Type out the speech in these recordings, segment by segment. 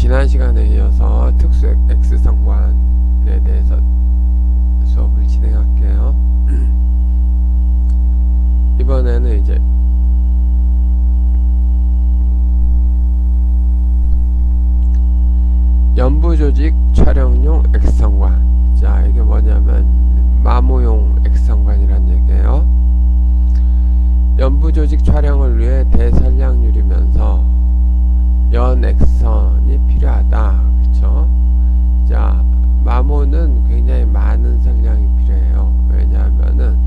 지난 시간에 이어서 특수 X성관에 대해서 수업을 진행할게요. 이번에는 이제 연부조직 촬영용 X성관. 자, 이게 뭐냐면 마모용 X성관이란 얘기예요. 연부조직 촬영을 위해 대선량률이면서 연 X선이 필요하다. 그쵸? 자, 마모는 굉장히 많은 선량이 필요해요. 왜냐하면은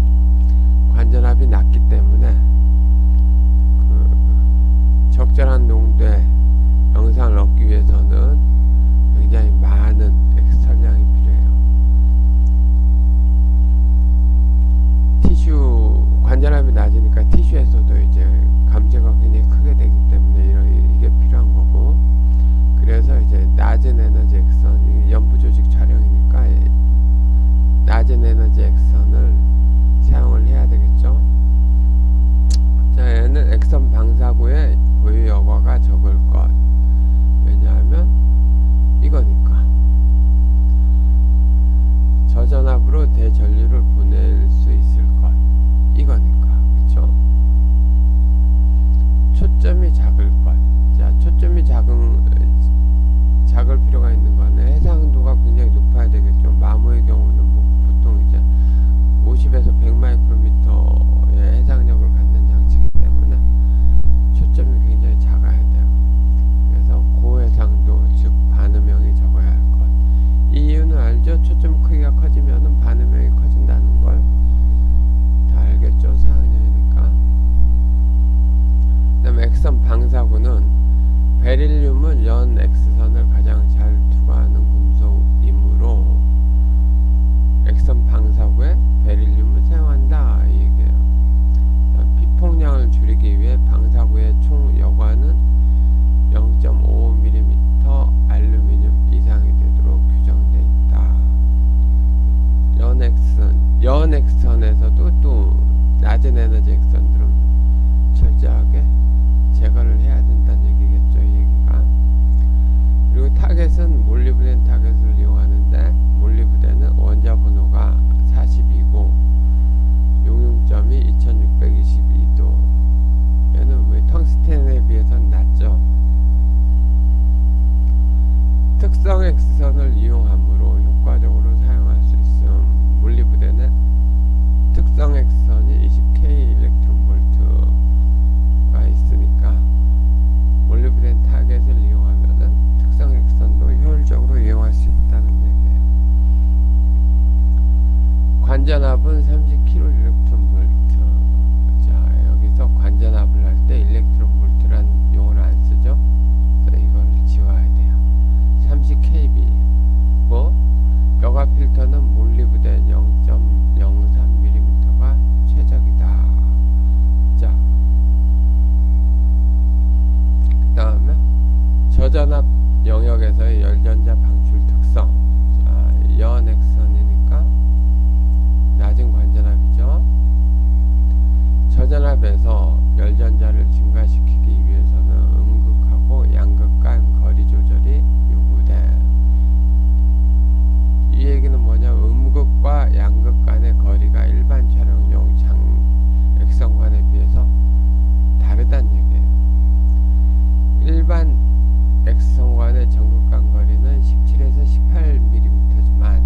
관전압이 낮기 때문에 적절한 농도의 영상을 얻기 위해서는 굉장히 많은 X 선량이 필요해요. 티슈 관전압이 낮으니까 티슈에서도 이제 감지가 굉장히 크게 되기 때문에 이게 필요한 거고, 그래서 이제 낮은 에너지 X선, 연부조직 촬영이니까 낮은 에너지 X선을 사용을 해야 되겠죠. 자, 얘는 X선 방사구의 고유 여과가 적을 것. 왜냐하면 이거니까 저전압으로 대전류를 보낼 수 있을 것. 이거니까. 그쵸? 초점이 작을 것. 자, 초점이 작을 필요가 있는 거는 해상도가 굉장히 높아야 되겠죠. 마모의 경우는 뭐 보통 이제 50에서 100마이크로미터의 해상력을 갖는 장치이기 때문에 초점이 굉장히 작아야 돼요. 그래서 고해상도, 즉 반음형이 적어야 할 것. 이 이유는 알죠? 초점 크기가 커지면은 반음형이 커진다는 걸 다 알겠죠? 4학년이니까. 그 다음에 X선 방사구는 베릴륨은 연 X선을 가장 잘 투과하는 금속이므로 X선 방사구에 베릴륨을 사용한다, 이 얘기예요. 피폭량을 줄이기 위해 방사구의 총 여과는 0.55mm 알루미늄 이상이 되도록 규정되어 있다. 연 X선에서도 또 낮은 에너지 X선들은 철저하게 제거를 해야 된다는 얘기겠죠, 이 얘기가. 그리고 타겟은 몰리브덴 타겟을 이용하는데, 몰리브덴은 원자 번호가 40이고 용융점이 2622도. 얘는 뭐 텅스텐에 비해서는 낮죠. 특성 X선을 이용함으로 효과적으로 사용할 수 있음. 몰리브덴은 특성 X선이 20K 일렉트론 볼트가 있으니까 몰리브덴 타겟을 이용하면은 특성 X선도 효율적으로 이용할 수 있다는 얘기예요. 관전압은 30kJ 일렉트론 볼트. 자, 여기서 관전압을 할 때 일렉트론 볼트란 용어를 안 쓰죠. 그래서 이걸 지워야 돼요. 30kb. 뭐 여과 필터는 몰리브덴 0.03mm가 최적이다. 자, 그 다음에 저전압 영역에서의 열전자 방출 특성. 자, 연 X선이니까 낮은 관전압이죠. 저전압에서 열전자를 증가시키기 위해서는 음극하고 양극 간 거리 조절이 요구돼. 이 얘기는 뭐냐, 음극과 양극 간의 거리가 일반 촬영용 X선관에 비해서 다르다는 얘기예요. 일반 X선관의 전극 간 거리는 17에서 18mm지만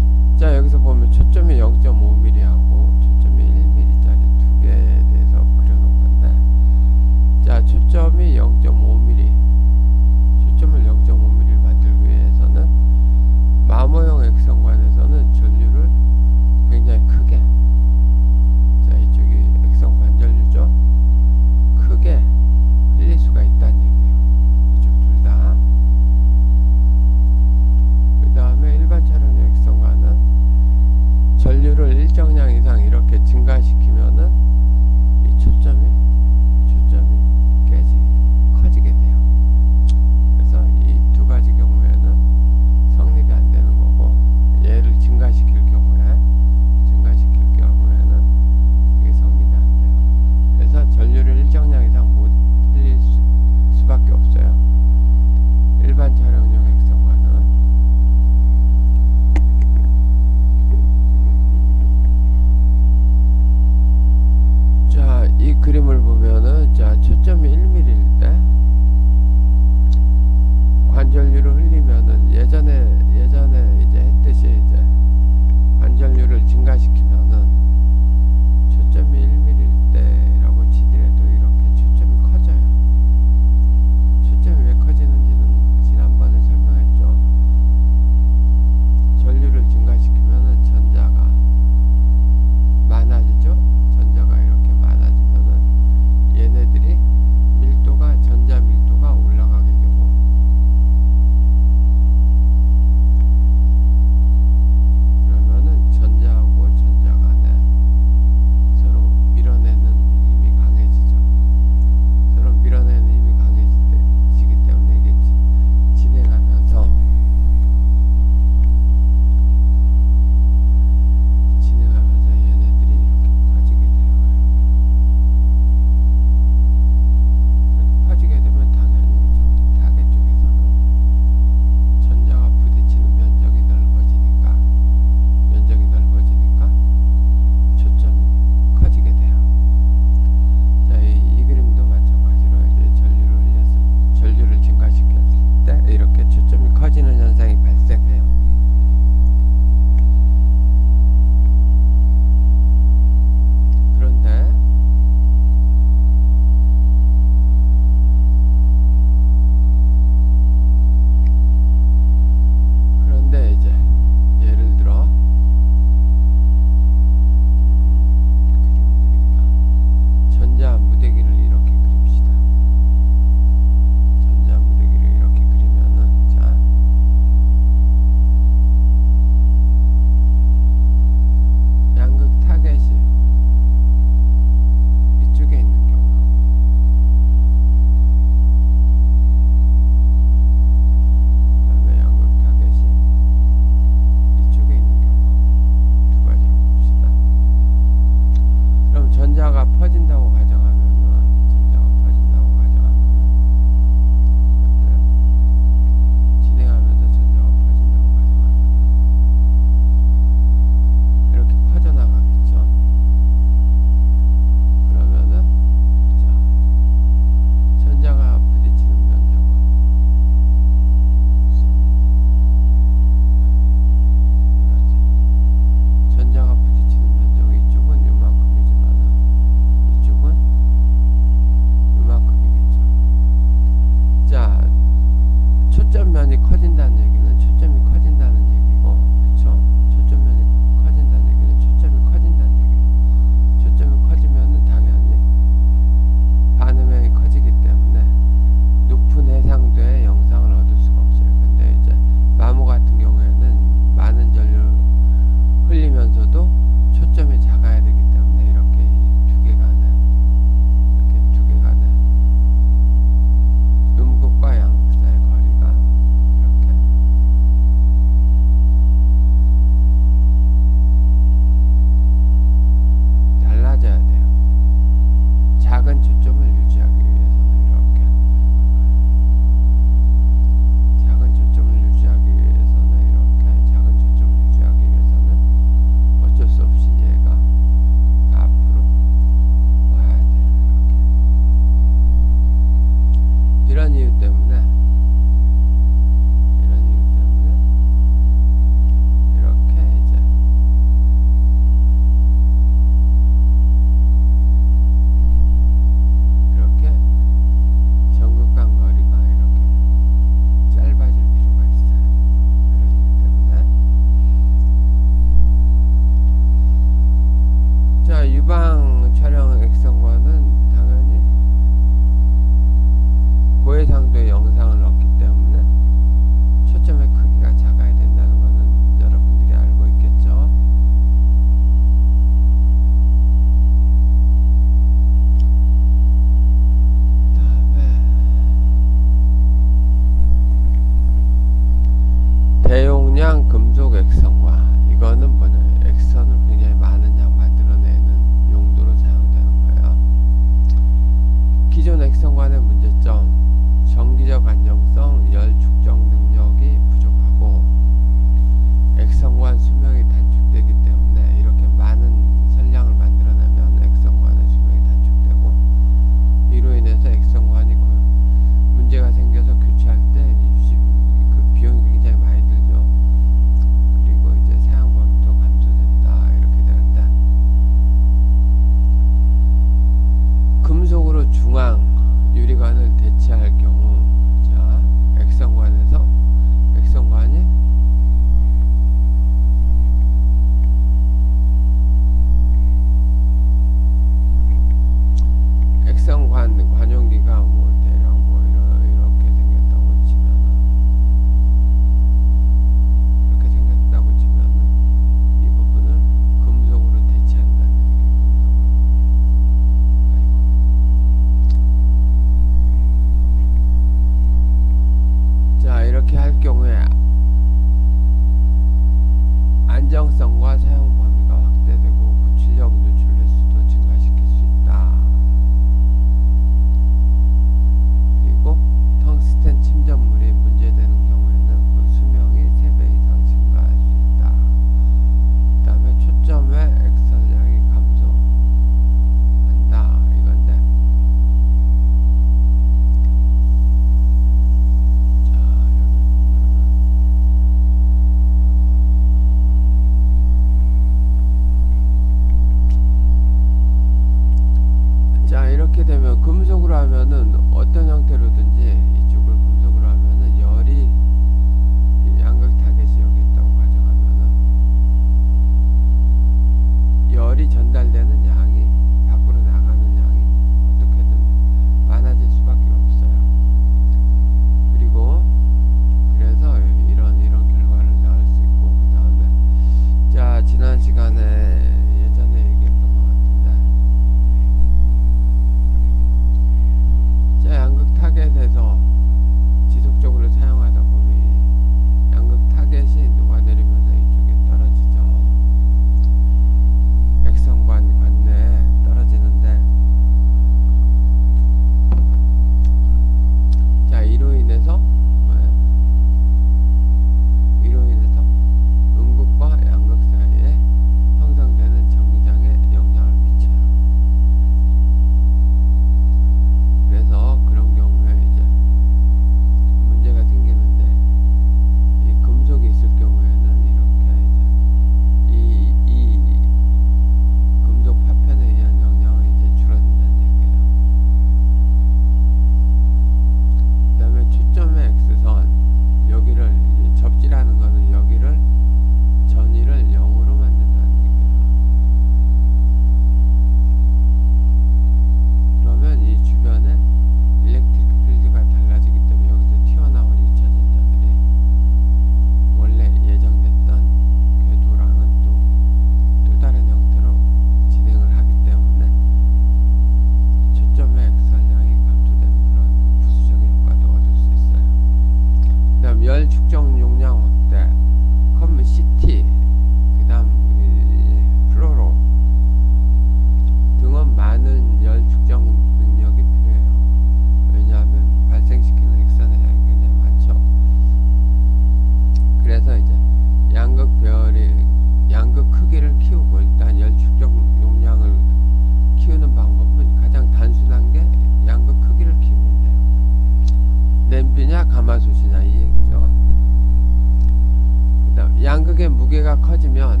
커지면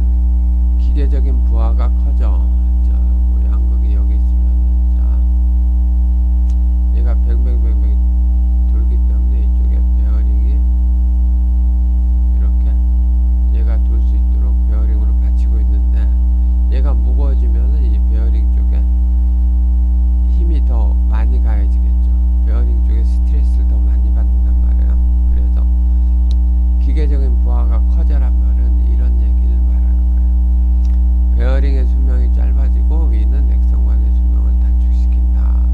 기계적인 부하가 커져. 자, 뭐 양극이 여기 있으면은, 자, 얘가 뱅뱅뱅뱅 돌기 때문에 이쪽에 베어링이 이렇게 얘가 돌 수 있도록 베어링으로 받치고 있는데, 얘가 무거워지면은 이 베어링 쪽에 힘이 더 많이 가해지겠죠. 베어링 쪽에 스트레스를 더 많이 받는단 말이에요. 그래서 기계적인 부하가 커져란 말은 이런 얘기를 말하는 거예요. 베어링의 수명이 짧아지고 위는 액성관의 수명을 단축시킨다.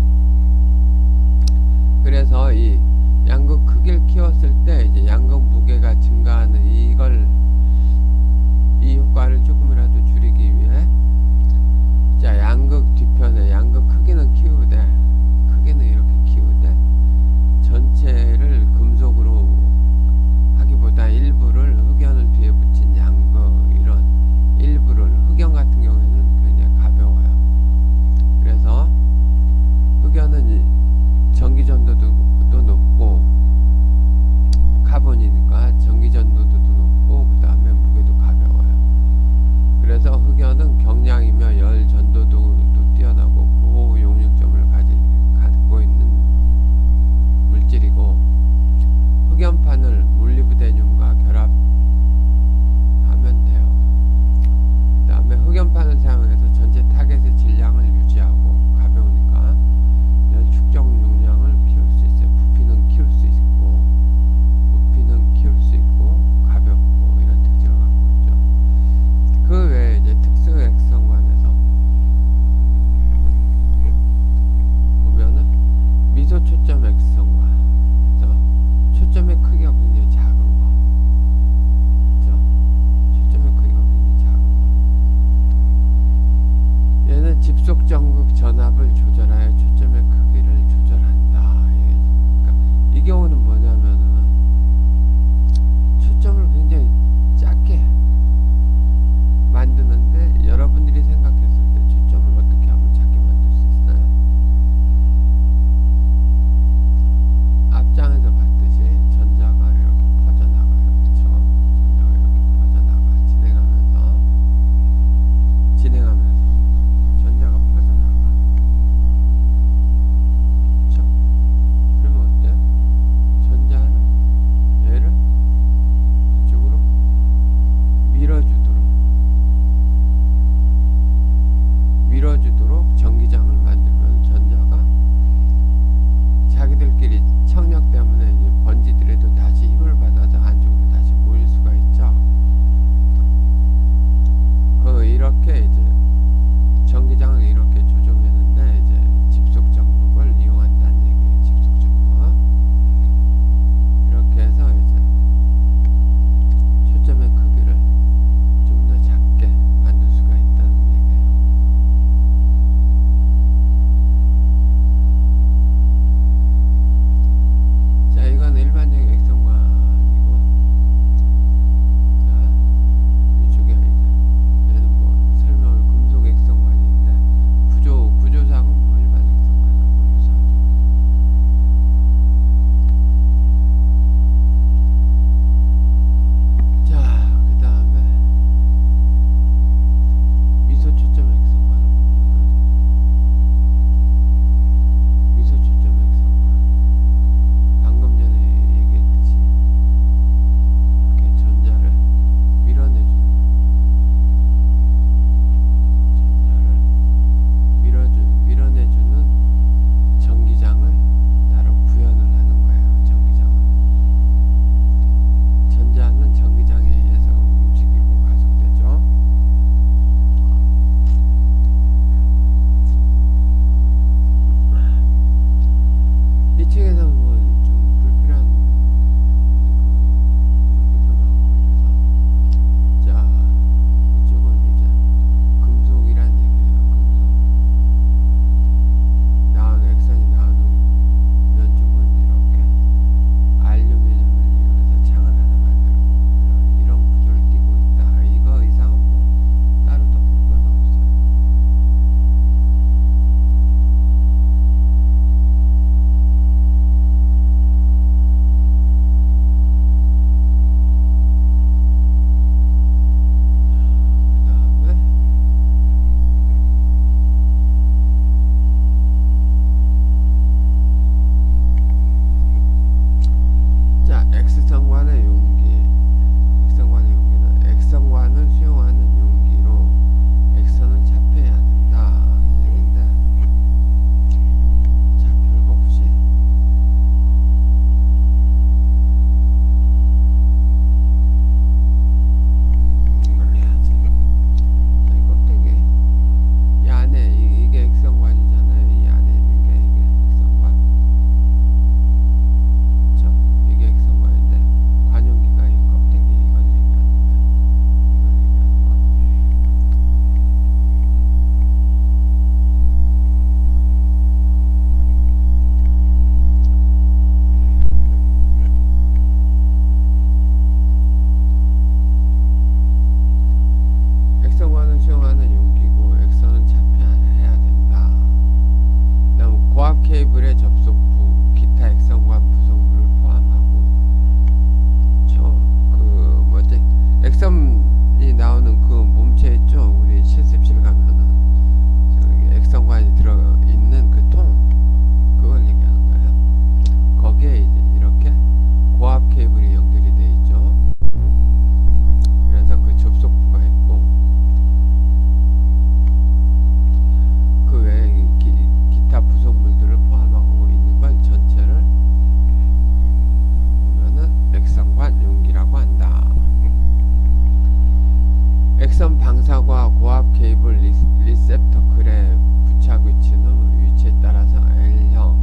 액선 방사과 고압 케이블 리셉터클의 부착 위치에 따라서 L형,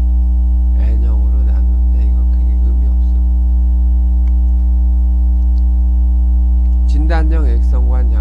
N형으로 나누는데 이거 크게 의미 없어. 진단형 액선관